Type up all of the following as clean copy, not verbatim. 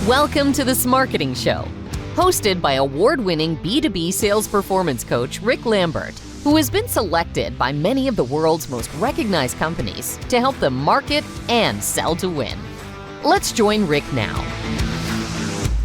Welcome to the SMARKETING Show, hosted by award-winning B2B sales performance coach Rick Lambert, who has been selected by many of the world's most recognized companies to help them market and sell to win. Let's join Rick now.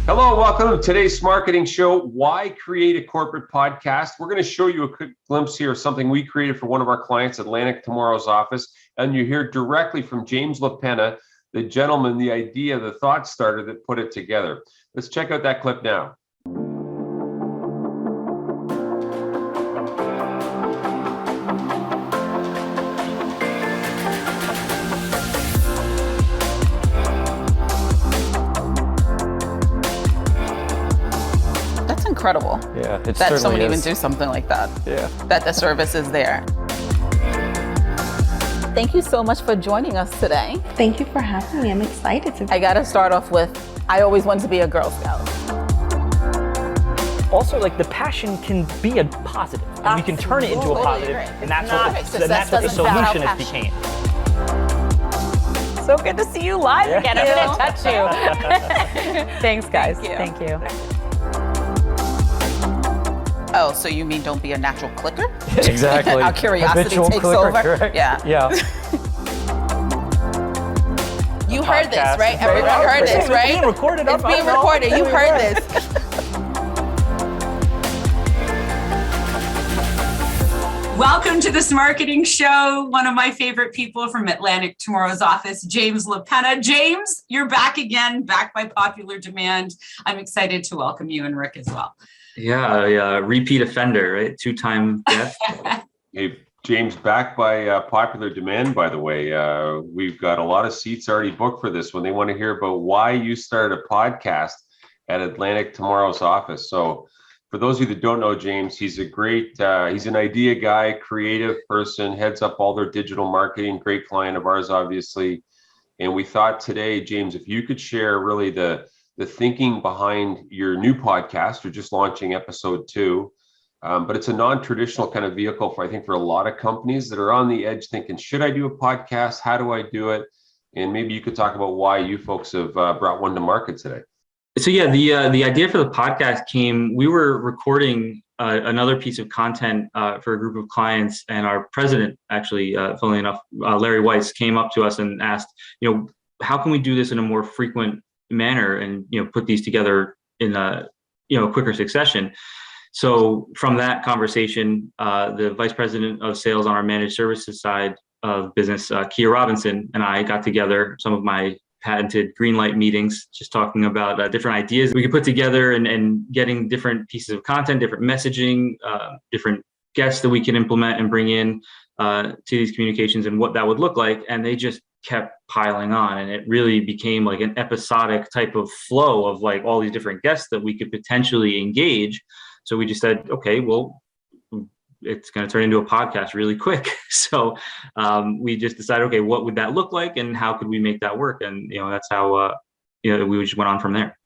Hello, welcome to today's SMARKETING Show. Why create a corporate podcast? We're going to show you a quick glimpse here of something we created for one of our clients, Atlantic Tomorrow's Office, and you hear directly from James LaPenna, the gentleman, the idea, the thought starter that put it together. Let's check out that clip now. That's incredible. Yeah, it that certainly someone is. even do something like that. Yeah. That the service is there. Thank you so much for joining us today. Thank you for having me. I'm excited to be I got to start off with, I always wanted to be a Girl Scout. Also, like, the passion can be a positive, and we can turn it into a positive, and that's what the solution has became. So good to see you live again. I'm going to touch you. Thanks, guys. Thank you. Thank you. Oh, so you mean don't be a natural clicker? Exactly. Our curiosity Habitual takes clicker, over. correct? Yeah. You heard this, Podcast. right? Everyone heard this, It's right? being recorded. It's being recorded. You heard this. Welcome to the SMARKETING Show. One of my favorite people from Atlantic Tomorrow's Office, James LaPenna. James, you're back again, back by popular demand. I'm excited to welcome you and Rick as well. Yeah, repeat offender, right? Two-time guest. Hey, James, back by popular demand, by the way. We've got a lot of seats already booked for this one. They want to hear about why you started a podcast at Atlantic Tomorrow's Office. So for those of you that don't know James, he's a great, he's an idea guy, creative person, heads up all their digital marketing, great client of ours, obviously. And we thought today, James, if you could share really the thinking behind your new podcast. You're just launching episode 2, but it's a non-traditional kind of vehicle for, I think, for a lot of companies that are on the edge thinking, should I do a podcast? How do I do it? And maybe you could talk about why you folks have brought one to market today. So yeah, the idea for the podcast came, we were recording another piece of content for a group of clients, and our president, actually, funnily enough, Larry Weiss, came up to us and asked, how can we do this in a more frequent manner and put these together in a quicker succession. So from that conversation, the vice president of sales on our managed services side of business, Kia Robinson, and I got together some of my patented green light meetings, just talking about different ideas we could put together and getting different pieces of content, different messaging, different guests that we can implement and bring in to these communications and what that would look like. And they just kept piling on, and it really became like an episodic type of flow of like all these different guests that we could potentially engage. So we just said, okay, well, it's going to turn into a podcast really quick. So we just decided, okay, what would that look like and how could we make that work? And that's how we just went on from there.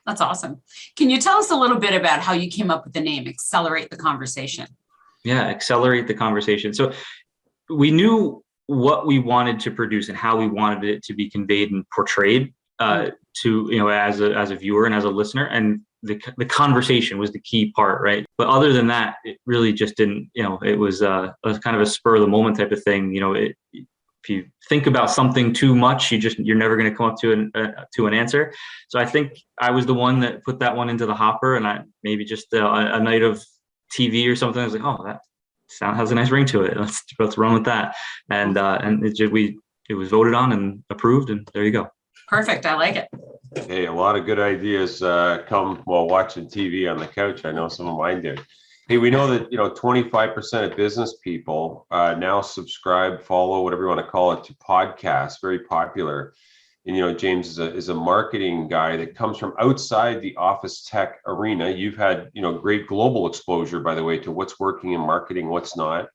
That's awesome. Can you tell us a little bit about how you came up with the name Accelerate the Conversation? Yeah, Accelerate the Conversation. So we knew what we wanted to produce and how we wanted it to be conveyed and portrayed to as a viewer and as a listener, and the conversation was the key part, right? But other than that, it really just didn't. It was kind of a spur of the moment type of thing. If you think about something too much, you're never going to come up to an answer. So I think I was the one that put that one into the hopper, and I maybe just a night of TV or something. I was like, oh, that sound has a nice ring to it. Let's run with that. And it was voted on and approved, and there you go. Perfect. I like it. Hey, a lot of good ideas come while watching TV on the couch. I know some of mine did. Hey, we know that 25% of business people now subscribe, follow, whatever you want to call it, to podcasts. Very popular. And James is a marketing guy that comes from outside the office tech arena. You've had great global exposure, by the way, to what's working in marketing, what's not.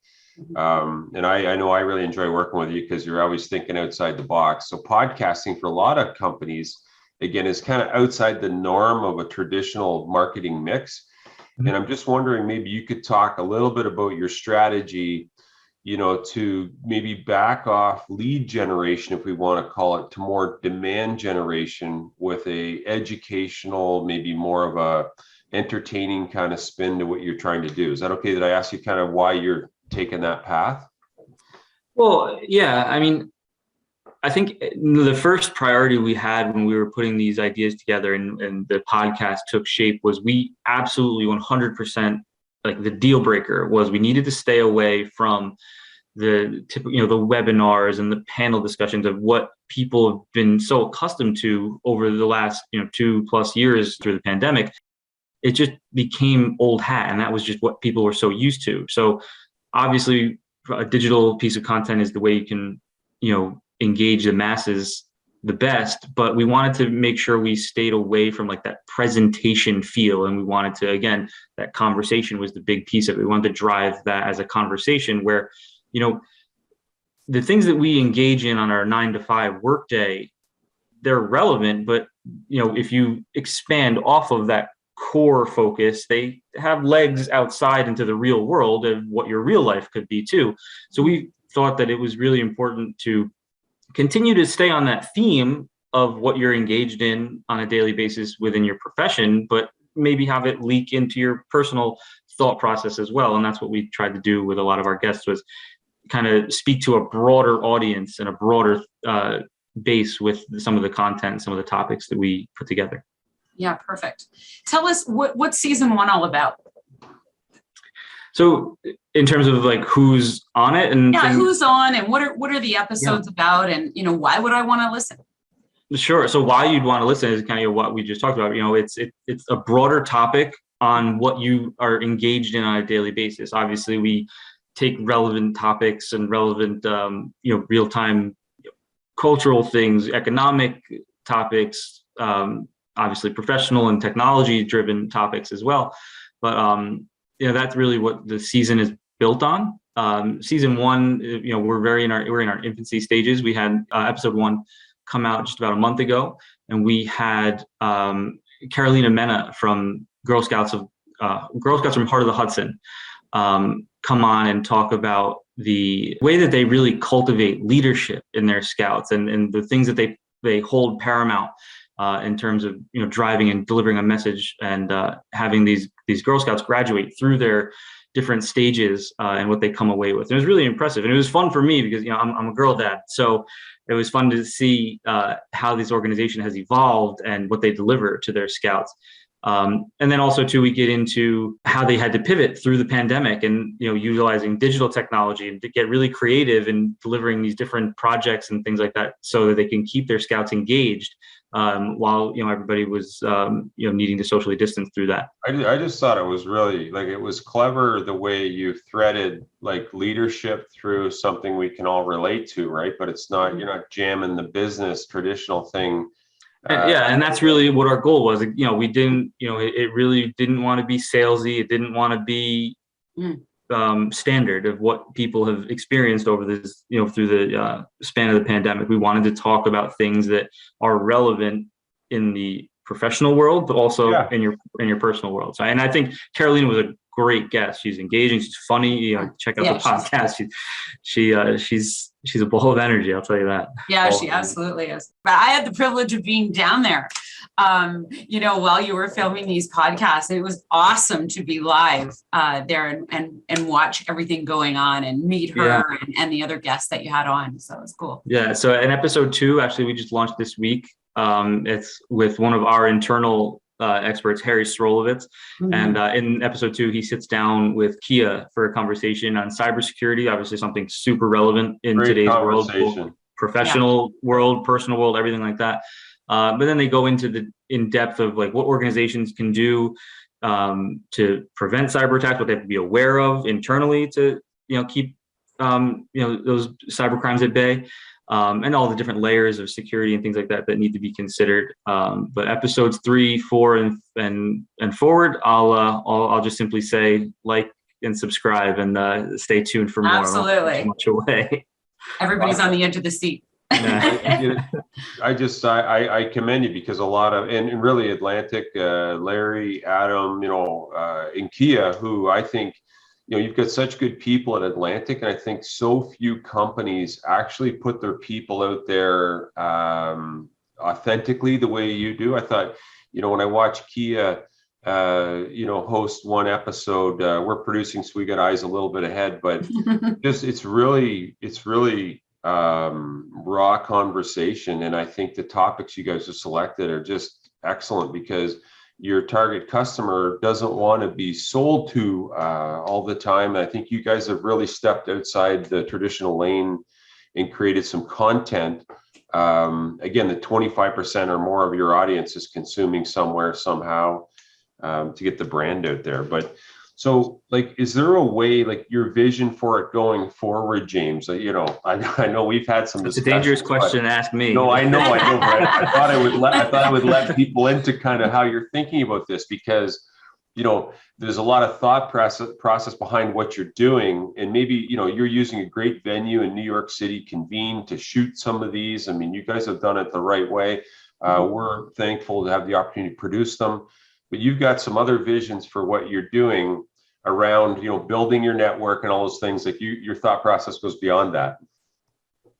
And I know I really enjoy working with you because you're always thinking outside the box. So podcasting for a lot of companies, again, is kind of outside the norm of a traditional marketing mix. And I'm just wondering, maybe you could talk a little bit about your strategy, to maybe back off lead generation, if we want to call it, to more demand generation with a educational, maybe more of a entertaining kind of spin to what you're trying to do. Is that okay that I ask you kind of why you're taking that path? Well, yeah, I mean, I think the first priority we had when we were putting these ideas together and the podcast took shape was we absolutely 100%, like the deal breaker was we needed to stay away from the webinars and the panel discussions of what people have been so accustomed to over the last 2+ years through the pandemic. It just became old hat, and that was just what people were so used to. So obviously a digital piece of content is the way you can engage the masses the best, but we wanted to make sure we stayed away from like that presentation feel, and we wanted to, again, that conversation was the big piece of it. We wanted to drive that as a conversation where the things that we engage in on our 9-to-5 workday, they're relevant, but if you expand off of that core focus, they have legs outside into the real world of what your real life could be too. So we thought that it was really important to continue to stay on that theme of what you're engaged in on a daily basis within your profession, but maybe have it leak into your personal thought process as well. And that's what we tried to do with a lot of our guests, was kind of speak to a broader audience and a broader base with some of the content, some of the topics that we put together. Yeah, perfect. Tell us what's season 1 all about? So in terms of like who's on it and who's on and what are the episodes about, and why would I want to listen? Sure. So why you'd want to listen is kind of what we just talked about. It's a broader topic on what you are engaged in on a daily basis. Obviously, we take relevant topics and relevant real-time cultural things, economic topics, obviously professional and technology driven topics as well. But that's really what the season is built on. Season 1, we're in our infancy stages. We had episode 1 come out just about a month ago, and we had Carolina Mena from Girl Scouts from Heart of the Hudson come on and talk about the way that they really cultivate leadership in their scouts and the things that they hold paramount in terms of driving and delivering a message, and having these Girl Scouts graduate through their different stages and what they come away with. It was really impressive, and it was fun for me because I'm a girl dad, so it was fun to see how this organization has evolved and what they deliver to their scouts. And then also too, we get into how they had to pivot through the pandemic and utilizing digital technology and to get really creative in delivering these different projects and things like that, so that they can keep their scouts engaged while everybody was needing to socially distance through that. I just thought it was really it was clever the way you threaded like leadership through something we can all relate to, right? But it's not, you're not jamming the business traditional thing. And that's really what our goal was. We didn't, it really didn't want to be salesy. It didn't want to be standard of what people have experienced over this, through the span of the pandemic. We wanted to talk about things that are relevant in the professional world, but also in your personal world. So, and I think Carolina was a great guest. She's engaging. She's funny. Check out the podcast. She's a ball of energy. I'll tell you that. Yeah, she absolutely is. But I had the privilege of being down there, while you were filming these podcasts. It was awesome to be live there and watch everything going on and meet her and the other guests that you had on. So it was cool. Yeah. So in episode 2, actually, we just launched this week. It's with one of our internal experts, Harry Srolovitz. Mm-hmm. And in episode 2, he sits down with Kia for a conversation on cybersecurity, obviously something super relevant in today's world, professional world, personal world, everything like that. But then they go into the in-depth of like what organizations can do to prevent cyber attacks, what they have to be aware of internally to keep those cyber crimes at bay. And all the different layers of security and things like that need to be considered. But episodes 3, 4, and forward, I'll just simply say like and subscribe and stay tuned for more. Absolutely. Much away. Everybody's on the edge of the seat. I commend you because a lot of and really Atlantic, Larry, Adam, and Kia, who I think you've got such good people at Atlantic, and I think so few companies actually put their people out there authentically the way you do. I thought, when I watched Kia, host one episode, we're producing, so we got eyes a little bit ahead, but it's really raw conversation. And I think the topics you guys have selected are just excellent, because your target customer doesn't want to be sold to all the time. And I think you guys have really stepped outside the traditional lane and created some content. Again, the 25% or more of your audience is consuming somewhere, somehow, to get the brand out there. But so, is there a way, your vision for it going forward, James? I know we've had some. It's a dangerous question to ask me. No, I know. But I thought I would let people into kind of how you're thinking about this, because there's a lot of thought process behind what you're doing, and maybe you're using a great venue in New York City, Convene, to shoot some of these. I mean, you guys have done it the right way. We're thankful to have the opportunity to produce them. But you've got some other visions for what you're doing around, building your network and all those things. Your thought process goes beyond that.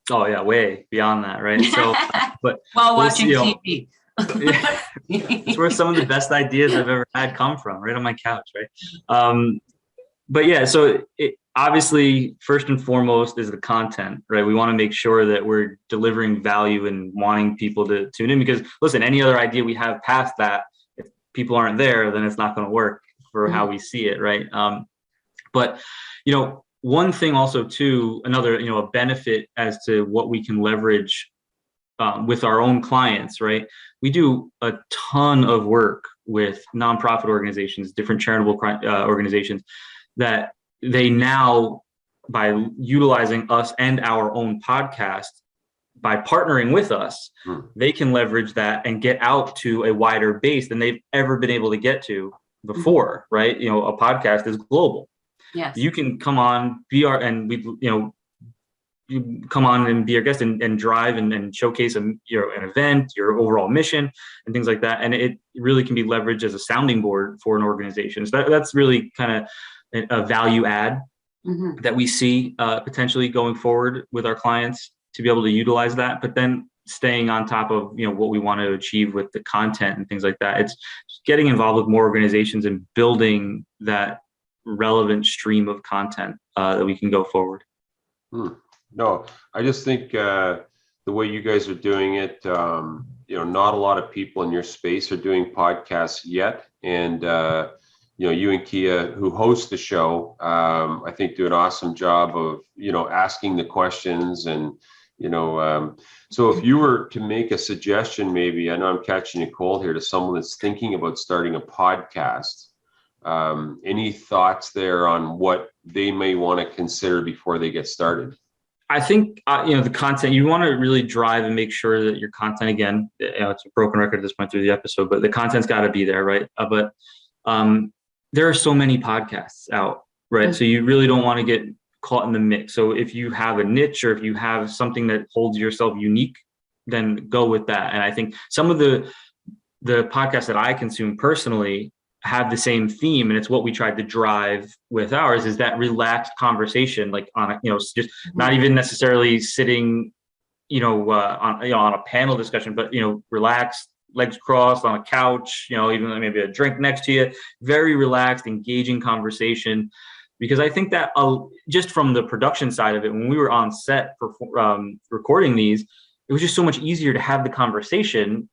Oh yeah, way beyond that, right? So, but while watching TV, it's where some of the best ideas I've ever had come from, right on my couch, right? But yeah, so obviously, first and foremost is the content, right? We want to make sure that we're delivering value and wanting people to tune in, because listen, any other idea we have past that, people aren't there, then it's not going to work for how we see it, right? But one thing also too, another a benefit as to what we can leverage with our own clients, right? We do a ton of work with nonprofit organizations, different charitable organizations, that they now, by utilizing us and our own podcast, by partnering with us, they can leverage that and get out to a wider base than they've ever been able to get to before, right? A podcast is global. Yes. You can come on, you come on and be our guest and drive and showcase an event, your overall mission and things like that. And it really can be leveraged as a sounding board for an organization. So that's really kind of a value add that we see potentially going forward with our clients, to be able to utilize that, but then staying on top of what we want to achieve with the content and things like that. It's getting involved with more organizations and building that relevant stream of content that we can go forward. No, I just think the way you guys are doing it, not a lot of people in your space are doing podcasts yet, and you and Kia, who host the show, I think do an awesome job of asking the questions. And so if you were to make a suggestion, maybe, I know I'm catching a cold here, to someone that's thinking about starting a podcast, any thoughts there on what they may want to consider before they get started? I think, the content, you want to really drive and make sure that your content, again, it's a broken record at this point through the episode, but the content's got to be there, right? But there are so many podcasts out, right? So you really don't want to get caught in the mix. So if you have a niche, or if you have something that holds yourself unique, then go with that. And I think some of the podcasts that I consume personally have the same theme, and it's what we tried to drive with ours, is that relaxed conversation, on just not even necessarily sitting, on a panel discussion, but relaxed, legs crossed on a couch, even maybe a drink next to you, very relaxed, engaging conversation. Because I think that just from the production side of it, when we were on set for recording these, it was just so much easier to have the conversation.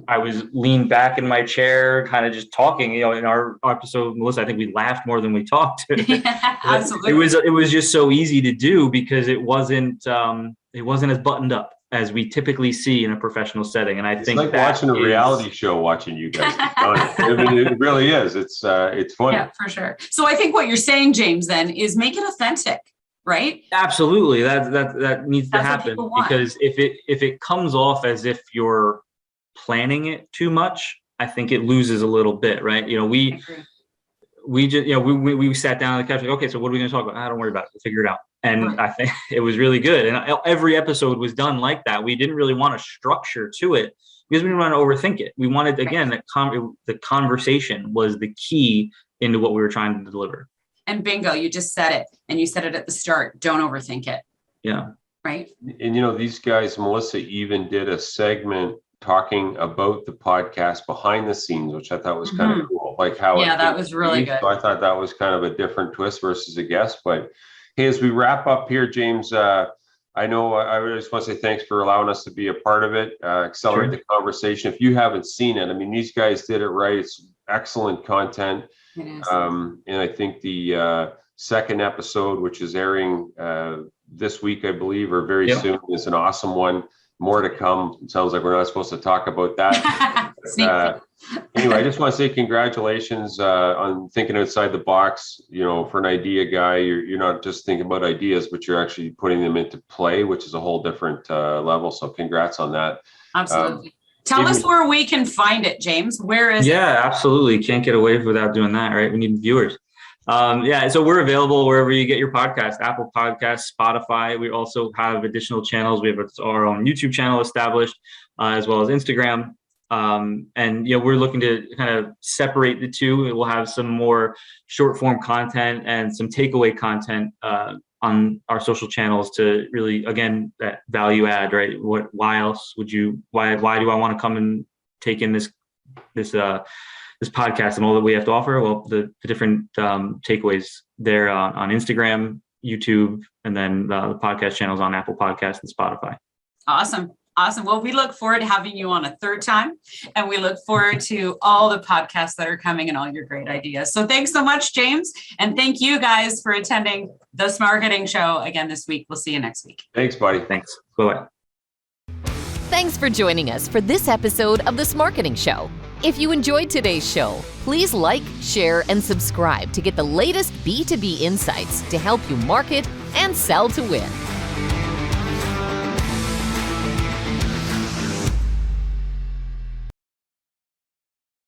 I was leaned back in my chair, kind of just talking. In our episode, Melissa, I think we laughed more than we talked. Absolutely. It was just so easy to do, because it wasn't as buttoned up as we typically see in a professional setting. And I think like watching a reality show, watching you guys. I mean, it really is. It's fun. Yeah, for sure. So I think what you're saying, James, then, is make it authentic, right? Absolutely. That needs to happen, because if it comes off as if you're planning it too much, I think it loses a little bit, right? We just, we sat down on the couch, like, okay, so what are we going to talk about? Don't worry about it. We'll figure it out. And I think it was really good. And every episode was done like that. We didn't really want a structure to it, because we didn't want to overthink it. We wanted, again, the conversation was the key into what we were trying to deliver. And bingo, you just said it. And you said it at the start. Don't overthink it. Yeah. Right. And these guys, Melissa even did a segment talking about the podcast behind the scenes, which I thought was kind of cool. Like how that was really good. So I thought that was kind of a different twist versus a guest. But hey, as we wrap up here, James, I know I just want to say thanks for allowing us to be a part of it, accelerate the conversation. If you haven't seen it, I mean, these guys did it right. It's excellent content. And I think the second episode, which is airing this week, I believe, or very soon, is an awesome one. More to come. It sounds like we're not supposed to talk about that. Anyway, I just want to say congratulations on thinking outside the box. For an idea guy, you're not just thinking about ideas, but you're actually putting them into play, which is a whole different level. So congrats on that. Absolutely. Tell us where we can find it, James. Where is it? Yeah, absolutely. Can't get away without doing that, right? We need viewers. So we're available wherever you get your podcast, Apple Podcasts, Spotify. We also have additional channels. We have our own YouTube channel established, as well as Instagram. We're looking to kind of separate the two. We'll have some more short form content and some takeaway content on our social channels to really, again, that value add, right? Why do I want to come and take in this podcast and all that we have to offer? Well, the different takeaways there on Instagram, YouTube, and then the podcast channels on Apple Podcasts and Spotify. Awesome. Well, we look forward to having you on a third time, and we look forward to all the podcasts that are coming and all your great ideas. So thanks so much, James. And thank you guys for attending the SMARKETING Show again this week. We'll see you next week. Thanks, buddy. Thanks. Bye-bye. Thanks for joining us for this episode of the SMARKETING Show. If you enjoyed today's show, please like, share, and subscribe to get the latest B2B insights to help you market and sell to win.